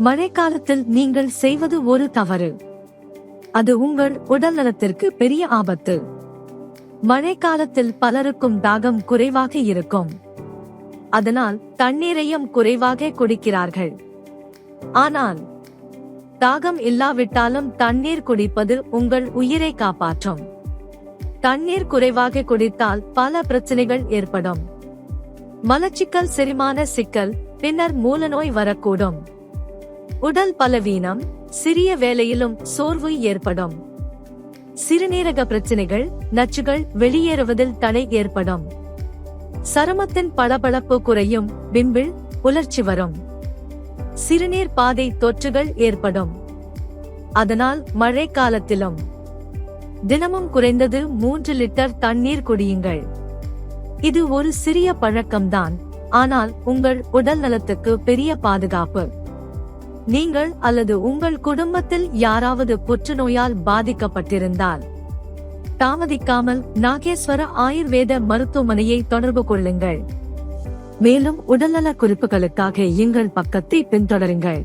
மழைக்காலத்தில் நீங்கள் செய்வது ஒரு தவறு. அது உங்கள் உடல்நலத்திற்கு பெரிய ஆபத்து. மழைக்காலத்தில் பலருக்கும் தாகம் குறைவாக இருக்கும். அதனால் தண்ணீரையும் குறைவாக குடிக்கிறார்கள். ஆனால் தாகம் இல்லாவிட்டாலும் தண்ணீர் குடிப்பது உங்கள் உயிரை காப்பாற்றும். தண்ணீர் குறைவாக குடித்தால் பல பிரச்சனைகள் ஏற்படும். மலச்சிக்கல், செரிமான சிக்கல், பின்னர் மூலநோய் வரக்கூடும். உடல் பலவீனம், சிறிய வேலையிலும் சோர்வு ஏற்படும். சிறுநீரக பிரச்சனைகள், நச்சுகள் வெளியேறுவதில் தடை ஏற்படும். சருமத்தின் பளபளப்பு குறையும், பிம்பிள், உலர்ச்சி வரும். சிறுநீர் பாதை தொற்றுகள் ஏற்படும். அதனால் மழை காலத்திலும் தினமும் குறைந்தது 3 லிட்டர் தண்ணீர் குடியுங்கள். இது ஒரு சிறிய பழக்கம்தான், ஆனால் உங்கள் உடல் நலத்துக்கு பெரிய பாதுகாப்பு. நீங்கள் அல்லது உங்கள் குடும்பத்தில் யாராவது புற்றுநோயால் பாதிக்கப்பட்டிருந்தால் தாமதிக்காமல் நாகேஸ்வர ஆயுர்வேத மருத்துவமனையை தொடர்பு கொள்ளுங்கள். மேலும் உடல்நல குறிப்புகளுக்காக எங்கள் பக்கத்தை பின்தொடருங்கள்.